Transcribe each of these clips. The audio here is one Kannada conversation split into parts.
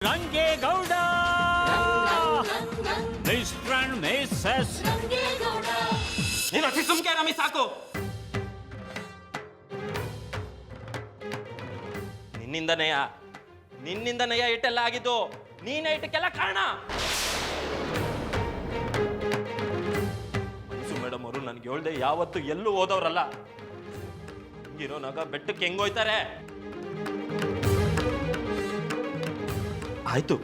ರಂಗೇಗೌಡ ಮಿಸ್ಟರ್ ಅಂಡ್ ಮಿಸಸ್ ನೀನು ಅತಿ ಸುಮ್ಕೆ ರಮಿ ಸಾಕು. ನಿನ್ನಿಂದನೆಯ ಇಟ್ಟೆಲ್ಲ ಆಗಿದ್ದು. ನೀನೇ ಇಟ್ಟಕ್ಕೆಲ್ಲ ಕಾರಣ. ಮೇಡಮ್ ಅವರು ನನ್ಗೆ ಹೇಳ್ದೆ ಯಾವತ್ತು ಎಲ್ಲೂ ಓದವ್ರಲ್ಲ. ಹಿಂಗಿರೋನಾಗ ಬೆಟ್ಟಕ್ಕೆ ಹೆಂಗೋಯ್ತಾರೆ? ಆಯ್ತು,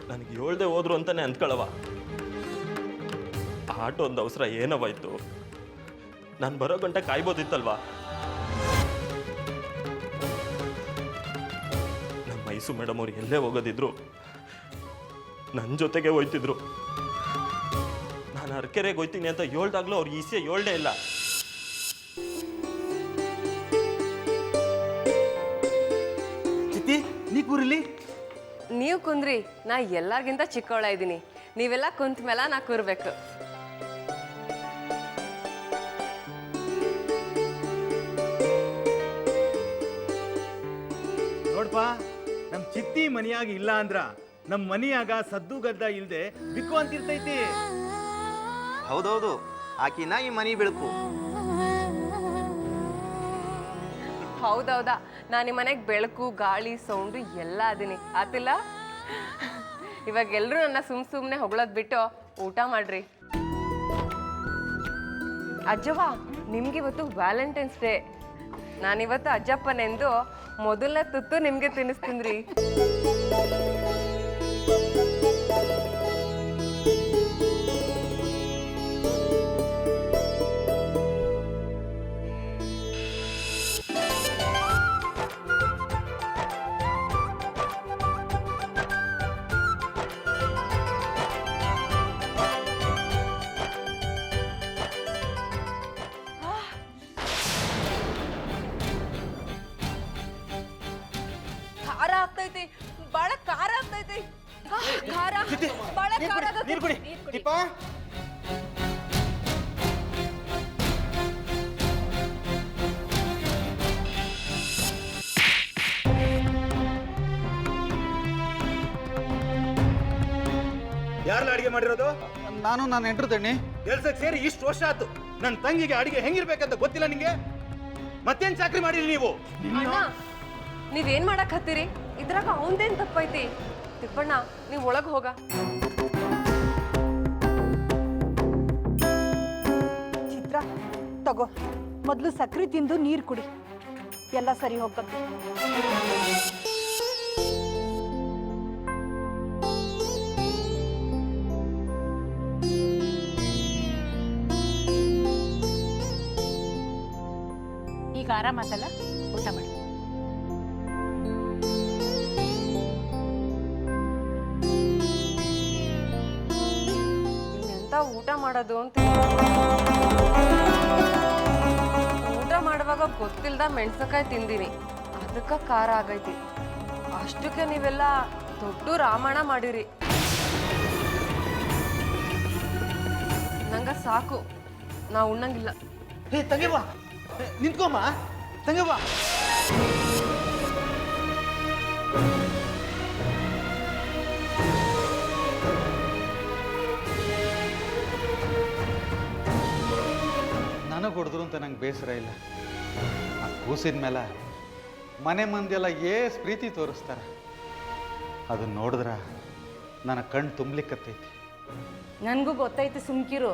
ನನಗೆ ಹೇಳ್ದೆ ಹೋದ್ರು ಅಂತಾನೆ ಅಂದ್ಕೊಳ್ಳವ. ಆಟೋ ಒಂದು ಅವಸರ ಏನವಾಯ್ತು, ನಾನು ಬರೋ ಗಂಟೆ ಕಾಯ್ಬೋದಿತ್ತಲ್ವಾ. ನಮ್ಮ ಮೈಸೂರು ಮೇಡಮ್ ಅವ್ರು ಎಲ್ಲೇ ಹೋಗೋದಿದ್ರು ನನ್ನ ಜೊತೆಗೆ ಹೋಯ್ತಿದ್ರು. ನಾನು ಅರ್ಕೆರೆಗೆ ಹೋಯ್ತೀನಿ ಅಂತ ಹೇಳ್ದಾಗ್ಲೂ ಅವ್ರು ಈಸೆ ಹೇಳ್ದೇ ಇಲ್ಲ. ಚಿತ್ತಿ, ನೀ ಕೂರಿಲಿ. ನೀವು ಕುಂದ್ರಿ, ನಾ ಎಲ್ಲರಿಗಿಂತ ಚಿಕ್ಕವಳ ಇದ್ದೀನಿ. ನೀವೆಲ್ಲ ಕುಂತ ಮೇಲೆ ನಾ ಕೂರ್ಬೇಕು. ನೋಡ್ಪ, ನಮ್ ಚಿತ್ತಿ ಮನಿಯಾಗ ಇಲ್ಲ ಅಂದ್ರ ನಮ್ ಮನಿಯಾಗ ಸದ್ದು ಗದ್ದ ಇಲ್ದೆ ಬಿಕ್ಕು ಅಂತಿರ್ತೈತಿ. ಹೌದೌದು, ಆಕಿನ ಈ ಮನಿ ಬೆಳಕು. ಹೌದೌದಾ, ನಾನು ನಿಮ್ಮ ಮನೆಗೆ ಬೆಳಕು ಗಾಳಿ ಸೌಂಡು ಎಲ್ಲ ಅದೀನಿ ಆತಿಲ್ಲ. ಇವಾಗ ಎಲ್ಲರೂ ನನ್ನ ಸುಮ್ಮನೆ ಹೊಗಳೋದು ಬಿಟ್ಟು ಊಟ ಮಾಡ್ರಿ. ಅಜ್ಜವ್ವ, ನಿಮ್ಗಿವತ್ತು ವ್ಯಾಲೆಂಟೈನ್ಸ್ ಡೇ. ನಾನಿವತ್ತು ಅಜ್ಜಪ್ಪನೆಂದು ಮೊದಲನೇ ತುತ್ತು ನಿಮಗೆ ತಿನ್ನಿಸ್ತೀನಿ ರೀ. ಖಾರ ಆಗ್ತೈತಿ, ಬಾಳ ಖಾರ ಆಗ್ತೈತಿ. ಖಾರ ಬಾಳ ಖಾರ ನೀರು ಕುಡಿ. ದೀಪ, ಯಾರಲ್ಲ ಅಡಿಗೆ ಮಾಡಿರೋದು? ನಾನು ನನ್ನ ಎಂಟ್ರು ತಣ್ಣಿ ಕೆಲ್ಸಕ್ಕೆ ಸೇರಿ ಇಷ್ಟು ವರ್ಷ ಆಯ್ತು. ನನ್ನ ತಂಗಿಗೆ ಅಡಿಗೆ ಹೆಂಗಿರ್ಬೇಕಂತ ಗೊತ್ತಿಲ್ಲ ನಿಂಗೆ? ಮತ್ತೇನ್ ಚಾಕ್ರಿ ಮಾಡಿರಿ ನೀವು? ಅಣ್ಣ, ನೀವೇನ್ ಮಾಡಕ್ ಹತ್ತೀರಿ? ಇದ್ರಾಗ ಅವಂದೇನ್ ತಪ್ಪೈತಿ? ತಿಪ್ಪಣ್ಣ, ನೀವ್ ಒಳಗ್ ಹೋಗ. ಚಿತ್ರ ತಗೋ, ಮೊದಲು ಸಕ್ರೆ ತಿಂದು ನೀರು ಕುಡಿ, ಎಲ್ಲ ಸರಿ ಹೋಗ್ತದೆ. ಈಗ ಆರಾಮಾತಲ್ಲ, ಊಟ ಮಾಡಿ. ಎಂತ ಊಟ ಮಾಡೋದು ಅಂತ ಊಟ ಮಾಡುವಾಗ ಗೊತ್ತಿಲ್ದ ಮೆಣಸಕಾಯಿ ತಿಂದಿನಿ, ಅದಕ್ಕ ಖಾರ ಆಗೈತಿ. ಅಷ್ಟಕ್ಕೆ ನೀವೆಲ್ಲ ದೊಡ್ಡ ರಾಮಾಯಣ ಮಾಡಿರಿ. ನಂಗ ಸಾಕು, ನಾ ಉಣ್ಣಂಗಿಲ್ಲ. ಹೇ ತಂಗಿವ್ವ, ನಿಂತ್ಕೊಮ್ಮ. ತಂಗಿವ್ವ, ನನಗೆ ಹೊಡೆದ್ರು ಅಂತ ನಂಗೆ ಬೇಸರ ಇಲ್ಲ. ಆ ಕೂಸಿದ ಮೇಲೆ ಮನೆ ಮಂದಿಯೆಲ್ಲ ಏಸ್ ಪ್ರೀತಿ ತೋರಿಸ್ತಾರೆ. ಅದನ್ನ ನೋಡಿದ್ರ ನನ್ನ ಕಣ್ಣು ತುಂಬಲಿಕ್ಕತ್ತೈತಿ. ನನಗೂ ಗೊತ್ತೈತಿ, ಸುಮ್ಕಿರು.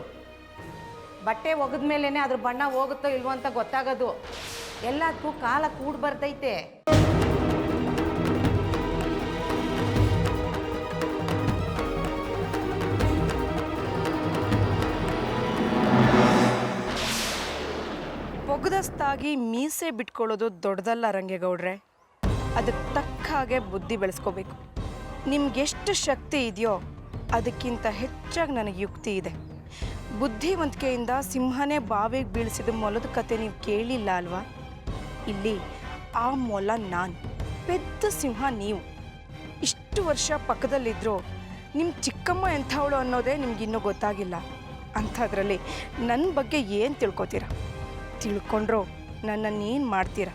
ಬಟ್ಟೆ ಒಗದ್ಮೇಲೆ ಅದ್ರ ಬಣ್ಣ ಹೋಗುತ್ತೋ ಇಲ್ವೋ ಅಂತ ಗೊತ್ತಾಗೋದು. ಎಲ್ಲದಕ್ಕೂ ಕಾಲ ಕೂಡ್ ಬರ್ತೈತೆ. ಒಗದಸ್ತಾಗಿ ಮೀಸೆ ಬಿಟ್ಕೊಳ್ಳೋದು ದೊಡ್ಡದಲ್ಲ ರಂಗೇಗೌಡ್ರೆ. ಅದಕ್ಕೆ ತಕ್ಕ ಹಾಗೆ ಬುದ್ಧಿ ಬೆಳೆಸ್ಕೋಬೇಕು. ನಿಮ್ಗೆಷ್ಟು ಶಕ್ತಿ ಇದೆಯೋ ಅದಕ್ಕಿಂತ ಹೆಚ್ಚಾಗಿ ನನಗೆ ಯುಕ್ತಿ ಇದೆ. ಬುದ್ಧಿವಂತಿಕೆಯಿಂದ ಸಿಂಹನೇ ಬಾವಿಗೆ ಬೀಳಿಸಿದ ಮೊಲದ ಕತೆ ನೀವು ಕೇಳಿಲ್ಲ ಅಲ್ವಾ? ಇಲ್ಲಿ ಆ ಮೊಲ ನಾನು, ಪೆದ್ದ ಸಿಂಹ ನೀವು. ಇಷ್ಟು ವರ್ಷ ಪಕ್ಕದಲ್ಲಿದ್ದರೂ ನಿಮ್ಮ ಚಿಕ್ಕಮ್ಮ ಎಂಥವಳು ಅನ್ನೋದೇ ನಿಮ್ಗಿನ್ನೂ ಗೊತ್ತಾಗಿಲ್ಲ. ಅಂಥದ್ರಲ್ಲಿ ನನ್ನ ಬಗ್ಗೆ ಏನು ತಿಳ್ಕೊತೀರ? ತಿಳ್ಕೊಂಡ್ರು ನನ್ನನ್ನೇನು ಮಾಡ್ತೀರ?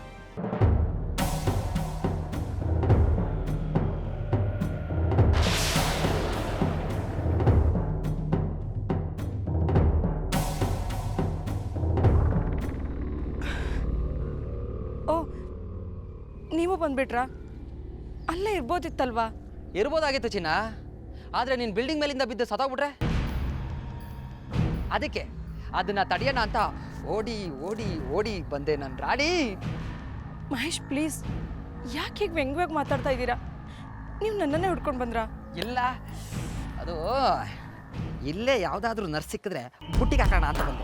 ಬಂದ್ಬಿಟ್ರಾ? ಅಲ್ಲೇ ಇರ್ಬೋದಿತ್ತಲ್ವಾ? ಇರ್ಬೋದಾಗಿತ್ತು ಚಿನ್ನ, ಆದರೆ ನೀನು ಬಿಲ್ಡಿಂಗ್ ಮೇಲಿಂದ ಬಿದ್ದು ಸತ್ತೋಗ್ಬಿಟ್ರೆ ಅದಕ್ಕೆ ಅದನ್ನ ತಡೆಯೋಣ ಅಂತ ಓಡಿ ಓಡಿ ಓಡಿ ಬಂದೆ ನನ್ನ ರಾಣಿ. ಮಹೇಶ್ ಪ್ಲೀಸ್, ಯಾಕೆ ಹೀಗೆ ವ್ಯಂಗ್ಯವಾಗಿ ಮಾತಾಡ್ತಾ ಇದ್ದೀರಾ? ನೀವು ನನ್ನನ್ನೇ ಹುಡ್ಕೊಂಡು ಬಂದ್ರಾ? ಇಲ್ಲ, ಅದು ಇಲ್ಲೇ ಯಾವುದಾದ್ರೂ ನರ್ಸ್ ಸಿಕ್ಕಿದ್ರೆ ಬುಟ್ಟಿಗೆ ಹಾಕೋಣ ಅಂತ ಬಂದೆ.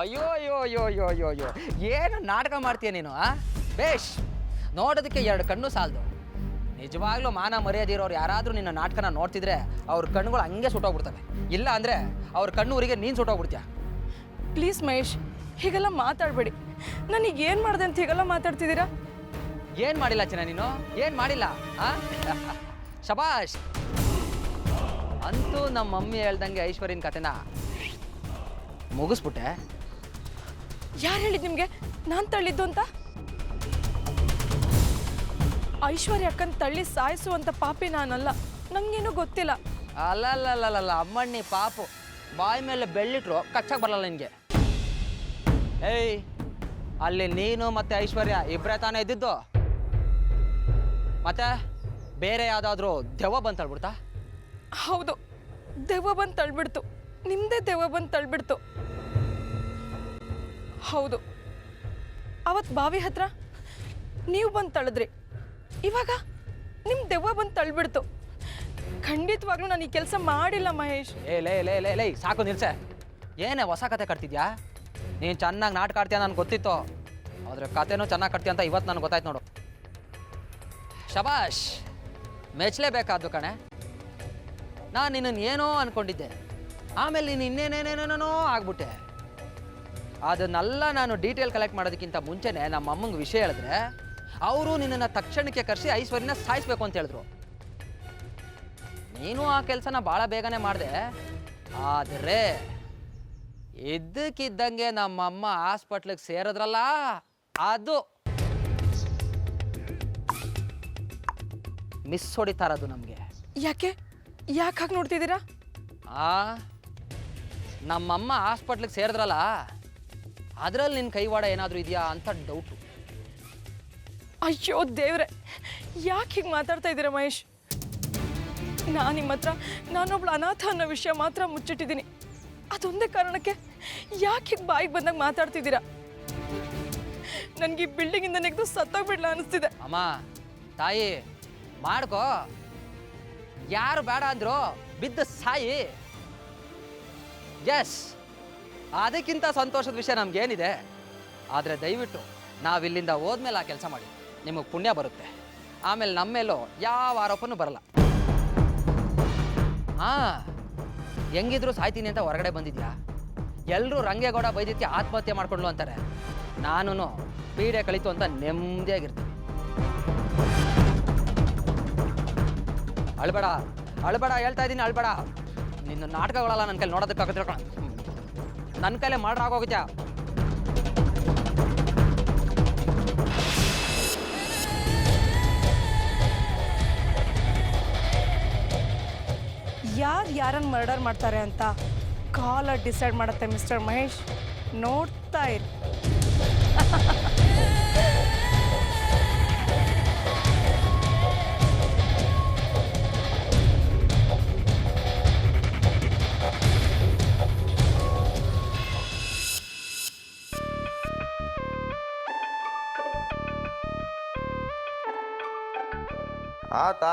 ಅಯ್ಯೋ ಅಯ್ಯೋ ಅಯ್ಯೋ ಅಯ್ಯೋ ಅಯ್ಯೋ ಅಯ್ಯೋ, ಏನು ನಾಟಕ ಮಾಡ್ತೀಯ ನೀನು? ಬೇಷ್, ನೋಡೋದಕ್ಕೆ 2 ಕಣ್ಣು ಸಾಲದು. ನಿಜವಾಗ್ಲೂ ಮಾನ ಮರ್ಯಾದೆ ಇರೋರು ಯಾರಾದರೂ ನಿನ್ನ ನಾಟಕನ ನೋಡ್ತಿದ್ರೆ ಅವ್ರ ಕಣ್ಣುಗಳು ಹಂಗೆ ಸುಟ್ಟೋಗ್ಬಿಡ್ತವೆ. ಇಲ್ಲ ಅಂದರೆ ಅವ್ರ ಕಣ್ಣೂರಿಗೆ ನೀನು ಸುಟ್ಟೋಗ್ಬಿಡ್ತೀಯ. ಪ್ಲೀಸ್ ಮಹೇಶ್, ಹೀಗೆಲ್ಲ ಮಾತಾಡಬೇಡಿ. ನನಗೆ ಏನು ಮಾಡಿದೆ ಅಂತ ಹೀಗೆಲ್ಲ ಮಾತಾಡ್ತಿದ್ದೀರಾ? ಏನು ಮಾಡಿಲ್ಲ ಚಿನ್ನ ನೀನು? ಏನು ಮಾಡಿಲ್ಲ? ಶಬಾಷ್. ಅಂತೂ ನಮ್ಮ ಮಮ್ಮಿ ಹೇಳ್ದಂಗೆ ಐಶ್ವರ್ಯನ ಕತೆನ ಮುಗಿಸ್ಬಿಟ್ಟೆ. ಯಾರು ಹೇಳಿದ್ದು ನಿಮಗೆ ನಾನು ತಳ್ಳಿದ್ದು ಅಂತ? ಐಶ್ವರ್ಯ ಅಕ್ಕನ ತಳ್ಳಿ ಸಾಯಿಸುವಂಥ ಪಾಪಿ ನಾನಲ್ಲ, ನಂಗೇನೂ ಗೊತ್ತಿಲ್ಲ. ಅಲ್ಲಲ್ಲಲ್ಲಲ್ಲ ಅಮ್ಮಣ್ಣಿ ಪಾಪು, ಬಾಯಿ ಮೇಲೆ ಬೆಳ್ಳಿಟ್ರು ಕಚ್ಚಾಗಿ ಬರಲ್ಲ ನಿನಗೆ. ಏಯ್, ಅಲ್ಲಿ ನೀನು ಮತ್ತೆ ಐಶ್ವರ್ಯ ಇಬ್ಬರೇ ತಾನೇ ಇದ್ದಿದ್ದು? ಮತ್ತೆ ಬೇರೆ ಯಾವುದಾದ್ರೂ ದೆವ್ವ ಬಂದು ತಳ್ಬಿಡ್ತಾ? ಹೌದು, ದೆವ್ವ ಬಂದು ತಳ್ಬಿಡ್ತು. ನಿಮ್ಮದೇ ದೆವ್ವ ಬಂದು ತಳ್ಬಿಡ್ತು. ಹೌದು, ಅವತ್ತು ಬಾವಿ ಹತ್ರ ನೀವು ಬಂದು ತಳೆದ್ರಿ, ಇವಾಗ ನಿಮ್ಮ ದೆವ್ವ ಬಂದು ತಳ್ಬಿಡ್ತು. ಖಂಡಿತವಾಗ್ಲೂ ನಾನು ಈ ಕೆಲಸ ಮಾಡಿಲ್ಲ ಮಹೇಶ್. ಲೇ ಸಾಕು ನಿಲ್ಸೆ. ಏನೇ ಹೊಸ ಕತೆ ಕಟ್ತಿದ್ಯಾ? ನೀನು ಚೆನ್ನಾಗಿ ನಾಟಕ ಆಡ್ತೀಯ ನನಗೆ ಗೊತ್ತಿತ್ತು, ಆದರೆ ಕತೆನೂ ಚೆನ್ನಾಗಿ ಕಟ್ತೀಯ ಅಂತ ಇವತ್ತು ನನಗೆ ಗೊತ್ತಾಯ್ತು ನೋಡು. ಶಬಾಷ್, ಮೆಚ್ಚಲೇಬೇಕಾದ್ದು ಕಣೆ. ನಾನು ನಿನ್ನನ್ನು ಏನೋ ಅಂದ್ಕೊಂಡಿದ್ದೆ, ಆಮೇಲೆ ನೀನು ಇನ್ನೇನೇನೇನೇನೋ ಆಗ್ಬಿಟ್ಟೆ. ಅದನ್ನೆಲ್ಲ ನಾನು ಡೀಟೇಲ್ ಕಲೆಕ್ಟ್ ಮಾಡೋದಕ್ಕಿಂತ ಮುಂಚೆನೇ ನಮ್ಮ ಅಮ್ಮಂಗೆ ವಿಷಯ ಹೇಳಿದ್ರೆ ಅವರು ನಿನ್ನನ್ನು ತಕ್ಷಣಕ್ಕೆ ಕರೆಸಿ ಐಶ್ವರ್ಯನ ಸಾಯಿಸ್ಬೇಕು ಅಂತ ಹೇಳಿದ್ರು. ನೀನು ಆ ಕೆಲಸನ ಭಾಳ ಬೇಗನೆ ಮಾಡಿದೆ. ಆದರೆ ಇದ್ದಕ್ಕಿದ್ದಂಗೆ ನಮ್ಮಮ್ಮ ಹಾಸ್ಪಿಟ್ಲಿಗೆ ಸೇರಿದ್ರಲ್ಲ, ಅದು ಮಿಸ್ ಹೊಡಿತಾರದು ನಮಗೆ. ಯಾಕೆ ಹಾಗೆ ನೋಡ್ತಿದ್ದೀರಾ? ನಮ್ಮಮ್ಮ ಹಾಸ್ಪಿಟ್ಲಿಗೆ ಸೇರಿದ್ರಲ್ಲ, ಅದರಲ್ಲಿ ನಿನ್ನ ಕೈವಾಡ ಏನಾದರೂ ಇದೆಯಾ ಅಂತ ಡೌಟು. ಅಯ್ಯೋ ದೇವ್ರೆ, ಯಾಕೆ ಹೀಗೆ ಮಾತಾಡ್ತಾ ಇದ್ದೀರಾ ಮಹೇಶ್? ನಾನು ನಿಮ್ಮ ಹತ್ರ ನಾನೊಬ್ಳು ಅನಾಥ ಅನ್ನೋ ವಿಷಯ ಮಾತ್ರ ಮುಚ್ಚಿಟ್ಟಿದ್ದೀನಿ. ಅದೊಂದೇ ಕಾರಣಕ್ಕೆ ಯಾಕೆ ಹೀಗೆ ಬಾಯಿಗೆ ಬಂದಾಗ ಮಾತಾಡ್ತಿದ್ದೀರಾ? ನನಗೆ ಈ ಬಿಲ್ಡಿಂಗಿಂದ ನೆಗೆದು ಸತ್ತೋಗ್ಬಿಡ್ಲ ಅನಿಸ್ತಿದೆ. ಅಮ್ಮ ತಾಯಿ ಮಾಡ್ಕೋ, ಯಾರು ಬೇಡ ಅಂದ್ರು ಬಿದ್ದು ಸಾಯಿ. ಎಸ್, ಅದಕ್ಕಿಂತ ಸಂತೋಷದ ವಿಷಯ ನಮಗೇನಿದೆ? ಆದರೆ ದಯವಿಟ್ಟು ನಾವಿಲ್ಲಿಂದ ಹೋದ್ಮೇಲೆ ಆ ಕೆಲಸ ಮಾಡಿ, ನಿಮಗೆ ಪುಣ್ಯ ಬರುತ್ತೆ. ಆಮೇಲೆ ನಮ್ಮ ಮೇಲೂ ಯಾವ ಆರೋಪನೂ ಬರಲ್ಲ. ಹೆಂಗಿದ್ರು ಸಾಯ್ತೀನಿ ಅಂತ ಹೊರಗಡೆ ಬಂದಿದ್ಯಾ? ಎಲ್ಲರೂ ರಂಗೇಗೌಡ ಬೈದಿತ್ಯ ಆತ್ಮಹತ್ಯೆ ಮಾಡ್ಕೊಂಡ್ಲು ಅಂತಾರೆ. ನಾನು ಪೀಡೆ ಕಳೀತು ಅಂತ ನೆಮ್ಮದಿಯಾಗಿರ್ತೀನಿ. ಅಳ್ಬೇಡ ಅಳ್ಬೇಡ, ಹೇಳ್ತಾ ಇದ್ದೀನಿ ಅಳ್ಬೇಡ. ನಿನ್ನ ನಾಟಕಗಳೆಲ್ಲ ನನ್ನ ಕೈಲಿ ನೋಡೋದಕ್ಕಾಗತ್ತೆ ಕಣ. ನನ್ನ ಕೈಲೇ ಮಾಡ್ರಾಗೋಗಿದ್ಯಾ? ಯಾರು ಯಾರನ್ನು ಮರ್ಡರ್ ಮಾಡ್ತಾರೆ ಅಂತ ಕಾಲ ಡಿಸೈಡ್ ಮಾಡುತ್ತೆ ಮಿಸ್ಟರ್ ಮಹೇಶ್. ನೋಡ್ತಾ ಇರಿ.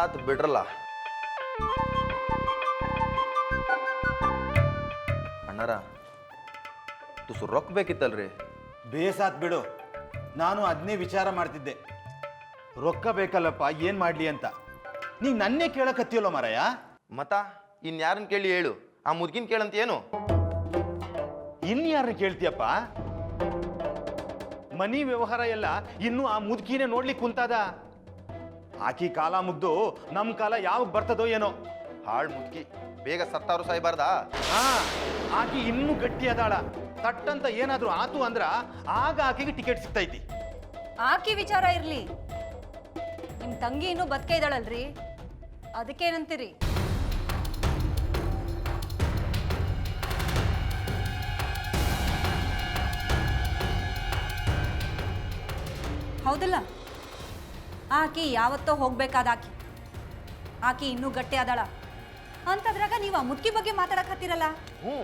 ಆತು ಬಿಡ್ರಲ್ಲ ಅಣ್ಣಾರ, ತುಸು ರೊಕ್ಕ ಬೇಕಿತ್ತಲ್ರಿ? ಬೇಸಾತ್ ಬಿಡು, ನಾನು ಅದನ್ನೇ ವಿಚಾರ ಮಾಡ್ತಿದ್ದೆ. ರೊಕ್ಕ ಬೇಕಲ್ಲಪ್ಪ, ಏನು ಮಾಡಲಿ ಅಂತ. ನೀ ನನ್ನೇ ಕೇಳಕತ್ತೀಯಲ್ಲ ಮಾರಾಯ. ಮತ್ತ ಇನ್ಯಾರನ್ನ ಕೇಳಿ ಹೇಳು? ಆ ಮುದ್ಕಿನ ಕೇಳಂತ ಏನು? ಇನ್ಯಾರನ್ನ ಕೇಳ್ತೀಯಪ್ಪ? ಮನಿ ವ್ಯವಹಾರ ಎಲ್ಲ ಇನ್ನೂ ಆ ಮುದುಕಿನೇ ನೋಡ್ಲಿಕ್ಕೆ ಕುಂತಾದ. ಆಕಿ ಕಾಲ ಮುಗ್ದು ನಮ್ಮ ಕಾಲ ಯಾವಾಗ ಬರ್ತದೋ ಏನೋ. ಹಾಳು ಮುದ್ಕಿ, ಬೇಗ ಸತ್ತಾರು ಸಾಯ್ಬಾರ್ದಾ? ಆಕಿ ಇನ್ನೂ ಗಟ್ಟಿ ಅದಾಳ. ತಟ್ಟಂತ ಏನಾದ್ರೂ ಆತು ಅಂದ್ರ ಆಗ ಆಕೆಗೆ ಟಿಕೆಟ್ ಸಿಗ್ತೈತಿ. ಆಕಿ ವಿಚಾರ ಇರ್ಲಿ, ನಿಮ್ ತಂಗಿ ಇನ್ನೂ ಬದುಕೆ ಇದ್ದಾಳಲ್ರಿ, ಅದಕ್ಕೇನಂತೀರಿ? ಹೌದಲ್ಲ? ಆಕಿ ಯಾವತ್ತೋ ಹೋಗ್ಬೇಕಾದ ಆಕಿ ಇನ್ನೂ ಗಟ್ಟಿ ಆದಾಳ ಅಂತದ್ರಾಗ ನೀವು ಆ ಮುದುಕಿ ಬಗ್ಗೆ ಮಾತಾಡಕತ್ತೀರಲ್ಲ. ಹ್ಞೂ,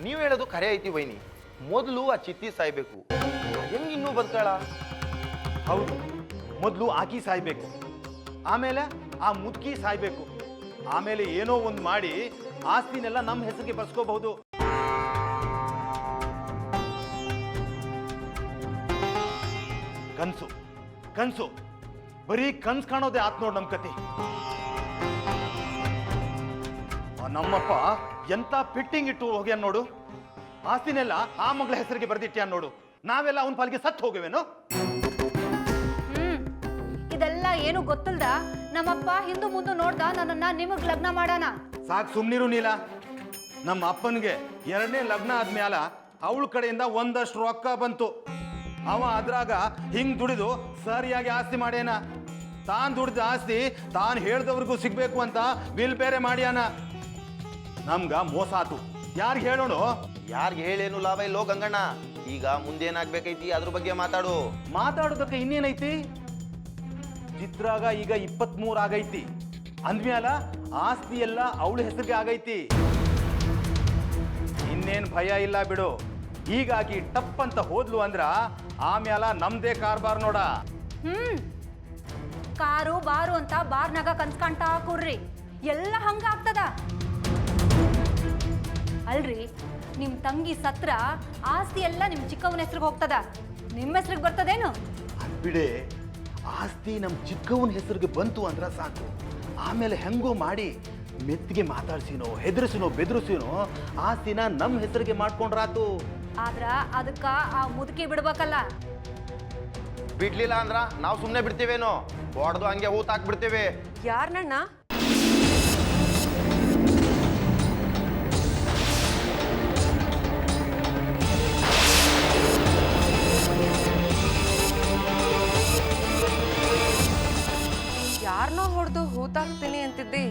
ನೀವು ಹೇಳೋದು ಖರೆ ಐತಿ ವೈನಿ. ಮೊದಲು ಆ ಚಿತ್ತಿ ಸಾಯ್ಬೇಕು, ಹೆಂಗೆ ಇನ್ನೂ ಬದುಕಾಳ? ಹೌದು, ಮೊದಲು ಆಕಿ ಸಾಯ್ಬೇಕು, ಆಮೇಲೆ ಆ ಮುದುಕಿ ಸಾಯ್ಬೇಕು, ಆಮೇಲೆ ಏನೋ ಒಂದು ಮಾಡಿ ಆಸ್ತಿನೆಲ್ಲ ನಮ್ಮ ಹೆಸರಿಗೆ ಬರ್ಸ್ಕೋಬಹುದು. ಕನ್ಸು ಕನ್ಸು ಬರೀ ಕನ್ಸು ಕಾಣೋದೇ ಆತ್ ನೋಡ್ ನಮ್ ಕತೆ. ನಮ್ಮಪ್ಪ ಎಂತ ಫಿಟ್ಟಿಂಗ್ ಇಟ್ಟು ಹೋಗ್ಯಾನ ನೋಡು. ಆಸ್ತಿನೆಲ್ಲ ಆ ಮಗಳ ಹೆಸರಿಗೆ ಬರ್ದಿಟ್ಟ್ಯಾನ ನೋಡು. ನಾವೆಲ್ಲ ಅವನ ಪಾಲಿಗೆ ಸತ್ತು ಹೋಗವೇನು? ಇದೆಲ್ಲ ಏನು ಗೊತ್ತಿಲ್ದ ನಮ್ಮಪ್ಪ ಹಿಂದು ಮುಂದೆ ನೋಡ್ದ ನನ್ನನ್ನ ನಿಮಗ್ ಲಗ್ನ ಮಾಡಾನ. ಸಾಕು ಸುಮ್ನಿರು ನೀಲ. ನಮ್ಮ ಅಪ್ಪನಿಗೆ 2ನೇ ಲಗ್ನ ಆದ್ಮ್ಯಾಲ ಅವಳ ಕಡೆಯಿಂದ ಒಂದಷ್ಟು ರೊಕ್ಕ ಬಂತು. ಅವ ಅದ್ರಾಗ ಹಿಂಗ್ ದುಡಿದು ಸರಿಯಾಗಿ ಆಸ್ತಿ ಮಾಡ್ಯಾನ. ತಾನ್ ದುಡಿದ ಆಸ್ತಿ ತಾನ್ ಹೇಳ್ದವ್ರಿಗೂ ಸಿಗ್ಬೇಕು ಅಂತ ಬಿಲ್ ಬೇರೆ ಮಾಡ್ಯಾನ. ನಮ್ಗ ಮೋಸ ಆತು. ಯಾರಿಗೆ ಹೇಳೋಣ? ಯಾರಿಗೆ ಹೇಳೇನು ಲಾಭ ಇಲ್ಲೋ ಗಂಗಣ್ಣ. ಈಗ ಮುಂದೇನಾಗ್ಬೇಕೈತಿ ಅದ್ರ ಬಗ್ಗೆ ಮಾತಾಡು. ಮಾತಾಡೋದಕ್ಕೆ ಇನ್ನೇನೈತಿ? ಚಿತ್ರಾಗ ಈಗ 23 ಆಗೈತಿ ಅಂದ್ಮ್ಯಾಲ ಆಸ್ತಿ ಎಲ್ಲ ಅವಳ ಹೆಸರಿಗೆ ಆಗೈತಿ. ಇನ್ನೇನ್ ಭಯ ಇಲ್ಲ ಬಿಡು. ಹೀಗಾಗಿ ಟಪ್ ಅಂತ ಹೋದ್ಲು ಅಂದ್ರ ಆಮ್ಯಾಲ ನಮ್ದೇ ಕಾರ್ಬಾರ್ ನೋಡ. ಕಾರು ಬಾರು ಅಂತ ಬಾರ್ನಾಗ ಕನ್ಸ್ಕಂಟ ಕೂರ್ರಿ, ಎಲ್ಲ ಹಂಗ ಆಗ್ತದ ಅಲ್ರಿ. ನಿಮ್ ತಂಗಿ ಸತ್ರ ಆಸ್ತಿ ಎಲ್ಲ ನಿಮ್ ಚಿಕ್ಕವನ ಹೆಸ್ರಿಗೆ ಹೋಗ್ತದ, ನಿಮ್ಮ ಹೆಸ್ರಿಗೆ ಬರ್ತದೇನು? ಬಿಡೆ, ಆಸ್ತಿ ನಮ್ ಚಿಕ್ಕವನ ಹೆಸರಿಗೆ ಬಂತು ಅಂದ್ರ ಸಾಕು. ಆಮೇಲೆ ಹೆಂಗೋ ಮಾಡಿ ಮೆತ್ತಿಗೆ ಮಾತಾಡ್ಸಿನೋ ಹೆದರ್ಸಿನೋ ಬೆದರ್ಸಿನೋ ಆಸ್ತಿನ ನಮ್ಮ ಹೆಸರಿಗೆ ಮಾಡ್ಕೊಂಡ್ರಾತು. ಆದ್ರ ಅದಕ್ಕ ಆ ಮುದುಕಿ ಬಿಡ್ಬೇಕಲ್ಲ. ಬಿಡ್ಲಿಲ್ಲ ಅಂದ್ರ ನಾವು ಸುಮ್ಮನೆ ಬಿಡ್ತೀವೇನೋ? ಹೊಡೆದು ಹಂಗೆ ಹೂತಾಕ್ಬಿಡ್ತೇವೆ. ಯಾರಣ್ಣ? ಯಾರನ್ನೋ ಹೊಡೆದು ಹೂತಾಕ್ತೀನಿ ಅಂತಿದ್ದಿ?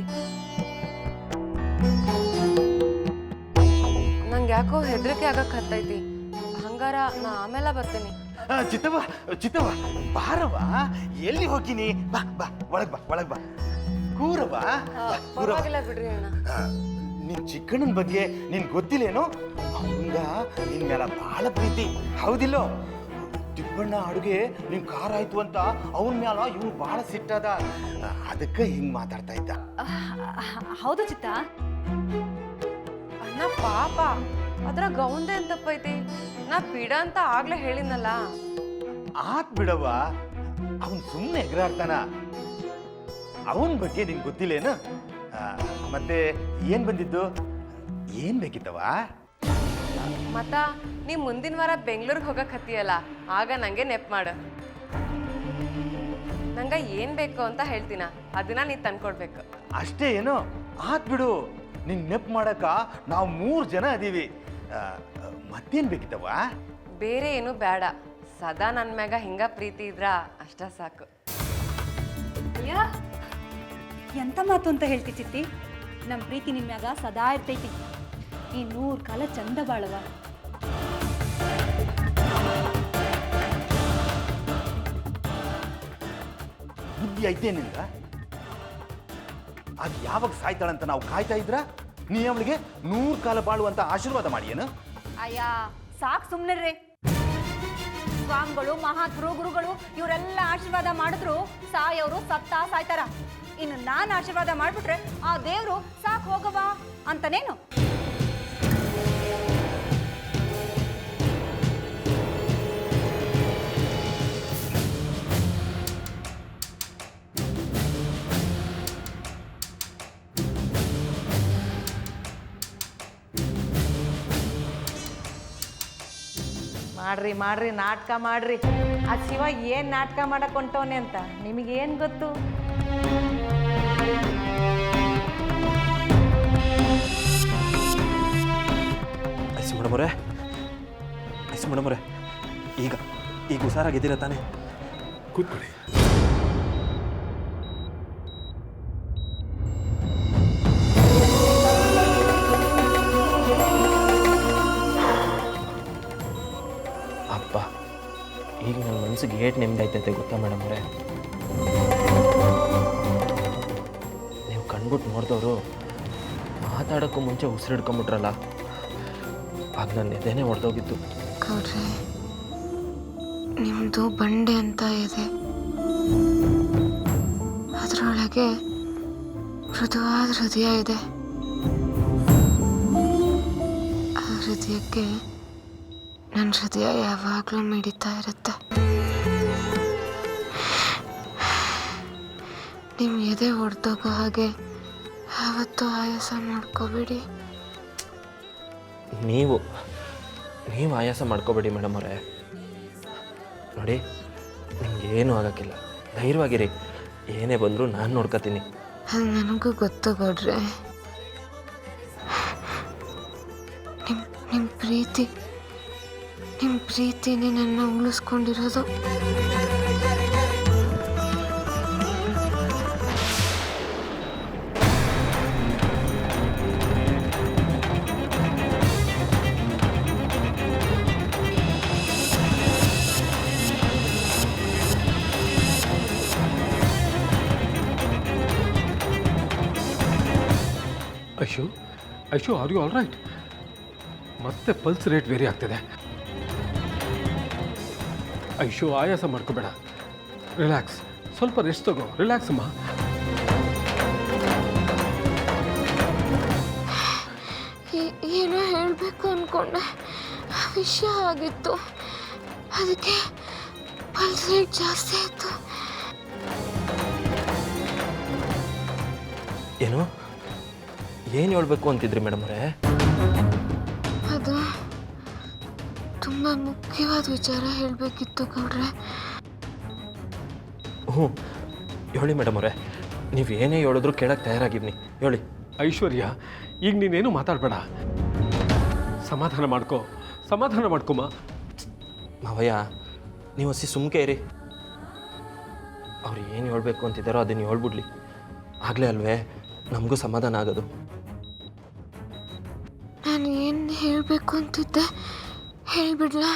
ನಂಗೆ ಯಾಕೋ ಹೆದರಿಕೆ ಆಗಕ್ ಹತ್ತೈತಿ. ಹಂಗಾರ ನಾ ಆಮೇಲೆ ಬರ್ತೀನಿ. ಚಿತ್ತವ ಬಾರವ. ಎಲ್ಲಿ ಹೋಗಿನಿ? ಬಾ ಬಾ ಒಳಗ್ ಬಾ ಒಳಗ್ ಬಾ. ಕೂರವ. ಪರವಾಗಿಲ್ಲ ಬಿಡ್ರಿ ಅಣ್ಣ. ನಿನ್ ಚಿಕ್ಕಣ್ಣನ ಬಗ್ಗೆ ನಿನ್ ಗೊತ್ತಿಲ್ಲೇನೋ? ಅವಂಗ ನಿನ್ ಮೇಲೆ ಬಹಳ ಪ್ರೀತಿ, ಹೌದಿಲ್ಲೋ? ತಿಪ್ಪಣ್ಣ ಅಡುಗೆ ನಿನ್ ಖಾರ ಆಯ್ತು ಅಂತ ಅವನ ಮ್ಯಾಲ ಇವ್ನು ಬಹಳ ಸಿಟ್ಟದ. ಅದಕ್ಕೆ ಹಿಂಗ್ ಮಾತಾಡ್ತಾ ಇದ್ದ. ಹೌದು ಚಿತ್ತ. ಅಣ್ಣ ಪಾಪ, ಅದ್ರ ಗೌಂದೆ ಅಂತ ತಪ್ಪೈತಿ. ನಾ ಪೀಡ ಅಂತ ಆಗ್ಲೇ ಹೇಳಿದ್ನಲ್ಲ. ಆತ್ ಬಿಡವ, ಅವನ್ ಸುಮ್ಮನೆ ಎಗರಾಡ್ತಾನ. ಅವನ್ ಬಗ್ಗೆ ನಿನ್ ಗೊತ್ತಿಲ್ಲೇನು? ಮತ್ತೆ ಏನ್ ಬಂದಿದ್ದು? ಏನ್ ಬೇಕಿತ್ತವ? ಮತ್ತ ನೀ ಮುಂದಿನ ವಾರ ಬೆಂಗ್ಳೂರ್ಗೆ ಹೋಗಕ್ ಹತ್ತಿಯಲ್ಲ, ಆಗ ನಂಗೆ ನೆಪ್ ಮಾಡು. ನಂಗ ಏನ್ ಬೇಕು ಅಂತ ಹೇಳ್ತೀನ, ಅದನ್ನ ನೀ ತಂದ್ಕೊಡ್ಬೇಕು. ಅಷ್ಟೇ ಏನೋ? ಆತ್ ಬಿಡು. ನಿನ್ ನೆಪ್ ಮಾಡಕ ನಾವು 3 ಜನ ಅದೀವಿ. ಮತ್ತೇನ್ ಬೇಕಿತ್ತವ? ಬೇರೆ ಏನು ಬೇಡ, ಸದಾ ನನ್ ಮ್ಯಾಗ ಹಿಂಗ ಪ್ರೀತಿ ಇದ್ರ ಅಷ್ಟ ಸಾಕು. ಅಯ್ಯ, ಎಂತ ಮಾತು ಅಂತ ಹೇಳ್ತಿ ಚಿತ್ತಿ. ನಮ್ಮ ಪ್ರೀತಿ ನಿಮ್ಯಾಗ ಸದಾ ಇರ್ತೈತಿ. ಈ 100 ಕಾಲ ಚಂದ ಬಾಳವ. ಬುದ್ಧಿ ಐತೆ ನಿಂದ? ಅದು ಯಾವಾಗ ಸಾಯ್ತಾಳಂತ ನಾವು ಕಾಯ್ತಾ ಇದ್ರ ನೀ ಅವಳಿಗೆ 100 ಕಾಲ ಬಾಳುವಂತ ಆಶೀರ್ವಾದ ಮಾಡಿಯೇನು? ಅಯ್ಯ ಸಾಕು ಸುಮ್ಮನಿರ್ರಿ. ಸ್ವಾಮಿಗಳು, ಮಹಾತ್ಮರು, ಗುರುಗಳು ಇವರೆಲ್ಲ ಆಶೀರ್ವಾದ ಮಾಡಿದ್ರು ಸಾಯೋರು ಸಾಯ್ತಾರ. ಇನ್ನು ನಾನು ಆಶೀರ್ವಾದ ಮಾಡ್ಬಿಟ್ರೆ ಆ ದೇವ್ರು ಸಾಕು ಹೋಗವ ಅಂತನೇನು? ಮಾಡ್ರಿ ಮಾಡ್ರಿ ನಾಟಕ ಮಾಡ್ರಿ. ಆ ಶಿವ ಏನು ನಾಟಕ ಮಾಡಕ್ ಹೊಂಟವನೆ ಅಂತ ನಿಮಗೇನು ಗೊತ್ತು? ಮೇಡಮರೇ, ಈಗ ಹುಷಾರಾಗಿದ್ದೀರಾ ತಾನೇ? ಕೂತ್ಕೊಳ್ಳಿ. ಅಪ್ಪ, ಈಗ ನನ್ನ ಮನಸ್ಸಿಗೆ ಏಟ್ ನೆಮ್ಮದಿ ಆಯ್ತೈತೆ ಗೊತ್ತಾ ಮೇಡಮ್ ಅವರೇ? ನೀವು ಕಣ್ಬಿಟ್ಟು ನೋಡಿದವರು ಮಾತಾಡೋಕ್ಕೂ ಮುಂಚೆ ಉಸಿರಿಡ್ಕೊಂಬಿಟ್ರಲ್ಲ, ಆಗ ನನ್ನ ಎದೆನೇ ಹೊಡೆದೋಗಿತ್ತು. ಗೌಡ್ರೆ, ನಿಮ್ಮದು ಬಂಡೆ ಅಂತ ಇದೆ, ಅದರೊಳಗೆ ಮೃದುವಾದ ಹೃದಯ ಇದೆ. ಆ ಹೃದಯಕ್ಕೆ ನನ್ನ ಹೃದಯ ಯಾವಾಗಲೂ ಮಿಡಿತಾ ಇರುತ್ತೆ. ನಿಮ್ಮ ಎದೆ ಹೊಡೆದೋಗೋ ಹಾಗೆ ಯಾವತ್ತೂ ಆಯಾಸ ಮಾಡ್ಕೋಬೇಡಿ. ನೀವು ಆಯಾಸ ಮಾಡ್ಕೋಬೇಡಿ ಮೇಡಮ್ ಅವರೇ. ನೋಡಿ, ನಿಮ್ಗೇನು ಆಗೋಕ್ಕಿಲ್ಲ, ಧೈರ್ಯವಾಗಿರಿ. ಏನೇ ಬಂದರೂ ನಾನು ನೋಡ್ಕೋತೀನಿ. ಅದು ನನಗೂ ಗೊತ್ತು ಗೌಡ್ರೆ. ನಿಮ್ಮ ಪ್ರೀತಿನೇ ನನ್ನ ಉಳಿಸ್ಕೊಂಡಿರೋದು. Aishu are you all right? ಮತ್ತೆ ಪಲ್ಸ್ ರೇಟ್ ವೇರಿ ಆಗ್ತಿದೆ. ಐಶು, ಆಯಾಸ ಮಾಡ್ಕೋಬೇಡ, ರಿಲ್ಯಾಕ್ಸ್. ಸ್ವಲ್ಪ ರೆಸ್ಟ್ ತಗೋ, ರಿಲ್ಯಾಕ್ಸ್ ಅಮ್ಮ. ಏನೋ ಹೇಳಬೇಕು ಅಂದ್ಕೊಂಡೆ, ವಿಷಯ ಆಗಿತ್ತು, ಅದಕ್ಕೆ ಪಲ್ಸ್ ರೇಟ್ ಜಾಸ್ತಿ ಆಯಿತು. ಏನು ಹೇಳ್ಬೇಕು ಅಂತಿದ್ರಿ ಮೇಡಮ್ ಅವರೇ? ಅದು ತುಂಬ ಮುಖ್ಯವಾದ ವಿಚಾರ ಹೇಳಬೇಕಿತ್ತು ಗೌಡ್ರೆ. ಹ್ಞೂ ಹೇಳಿ ಮೇಡಮ್ ಅವರೇ, ನೀವು ಏನೇ ಹೇಳಿದ್ರು ಕೇಳಕ್ಕೆ ತಯಾರಾಗಿವ್ನಿ, ಹೇಳಿ. ಐಶ್ವರ್ಯ, ಈಗ ನೀನೇನು ಮಾತಾಡಬೇಡ, ಸಮಾಧಾನ ಮಾಡ್ಕೊಮ್ಮ. ಮಾವಯ್ಯ, ನೀವು ಹಸಿ ಸುಮ್ಕೆ ಇರಿ. ಅವ್ರು ಏನು ಹೇಳಬೇಕು ಅಂತಿದ್ದಾರೋ ಅದನ್ನು ಹೇಳ್ಬಿಡ್ಲಿ, ಆಗಲೇ ಅಲ್ವೇ ನಮಗೂ ಸಮಾಧಾನ ಆಗೋದು. ನಾನು ಏನು ಹೇಳಬೇಕು ಅಂತಿದ್ದೆ ಹೇಳಿಬಿಡ್ಲಾ?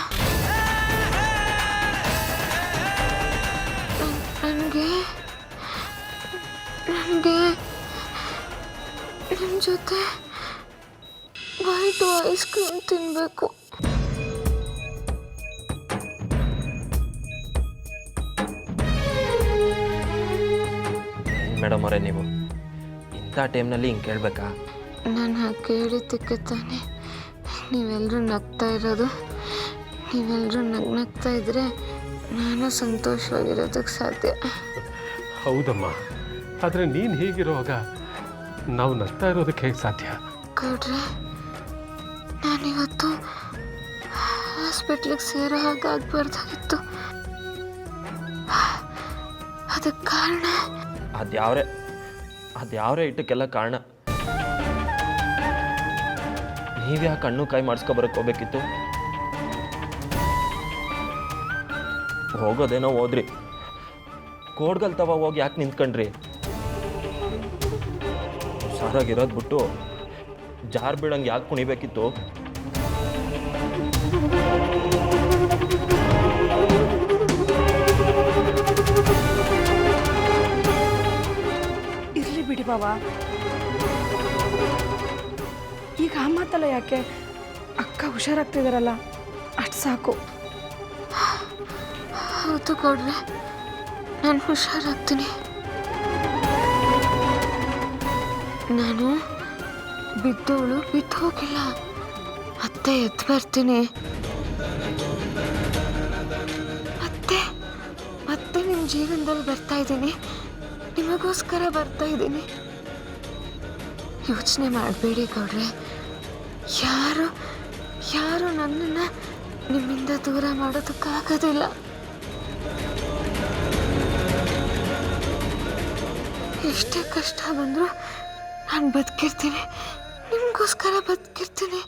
ನನಗೆ ನಿಮ್ಮ ಜೊತೆ ವೈಟ್ ಐಸ್ ಕ್ರೀಮ್ ತಿನ್ನಬೇಕು. ಮೇಡಮ್ ಅವರೇ, ನೀವು ಇಂಥ ಟೈಮ್ನಲ್ಲಿ ಹಿಂಗೆ ಕೇಳಬೇಕಾ? ನಾನು ಕೇಳಿದ್ದಕ್ಕೆ ತಾನೆ ನೀವೆಲ್ಲರೂ ನಗ್ತಾ ಇರೋದು. ನೀವೆಲ್ಲರೂ ನಗ್ತಾ ಇದ್ದರೆ ನಾನು ಸಂತೋಷವಾಗಿರೋದಕ್ಕೆ ಸಾಧ್ಯ. ಹೌದಮ್ಮ, ಆದರೆ ನೀನು ಹೀಗಿರುವಾಗ ನಾವು ನಗ್ತಾ ಇರೋದಕ್ಕೆ ಹೇಗೆ ಸಾಧ್ಯ? ಗೌಡ್ರೆ, ನಾನಿವತ್ತು ಹಾಸ್ಪಿಟ್ಲಿಗೆ ಸೇರೋ ಹಾಗೆ ಆಗಬಾರ್ದಾಗಿತ್ತು. ಅದಕ್ಕೆ ಕಾರಣ ಅದ್ಯಾವ್ರೆ ಇಟ್ಟಕ್ಕೆಲ್ಲ ಕಾರಣ. ನೀವ್ಯಾಕೆ ಕಣ್ಣು ಕಾಯಿ ಮಾಡಿಸ್ಕೊಬರಕ್ಕೆ ಹೋಗ್ಬೇಕಿತ್ತು? ಹೋಗೋದೇನೋ ಹೋದ್ರಿ, ಕೋಡ್ಗಲ್ ತವ ಹೋಗಿ ಯಾಕೆ ನಿಂತ್ಕೊಂಡ್ರಿ? ಹುಷಾರಾಗಿರೋದು ಬಿಟ್ಟು ಜಾರ್ ಬೀಳಂಗೆ ಯಾಕೆ ಕುಣಿಬೇಕಿತ್ತು? ಇರ್ಲಿ ಬಿಡಿ ಬಾವ, ಈಗ ಆ ಮಾತಲ್ಲ ಯಾಕೆ? ಅಕ್ಕ ಹುಷಾರಾಗ್ತಿದಾರಲ್ಲ, ಅಷ್ಟು ಸಾಕು. ಹೌದು ಗೌಡ್ರೆ, ನಾನು ಹುಷಾರಾಗ್ತೀನಿ. ನಾನು ಬಿದ್ದೋಳು ಬಿದ್ದು ಹೋಗಿಲ್ಲ, ಮತ್ತೆ ಎದ್ದು ಬರ್ತೀನಿ. ಮತ್ತೆ ನಿಮ್ಮ ಜೀವನದಲ್ಲಿ ಬರ್ತಾ ಇದ್ದೀನಿ, ನಿಮಗೋಸ್ಕರ ಬರ್ತಾ ಇದ್ದೀನಿ. ಯೋಚನೆ ಮಾಡಬೇಡಿ ಗೌಡ್ರೆ, ಯಾರು ನನ್ನನ್ನು ನಿಮ್ಮಿಂದ ದೂರ ಮಾಡೋದಕ್ಕಾಗೋದಿಲ್ಲ. ಎಷ್ಟೇ ಕಷ್ಟ ಬಂದರೂ ನಾನು ಬದುಕಿರ್ತೀನಿ, ನಿಮಗೋಸ್ಕರ ಬದುಕಿರ್ತೀನಿ.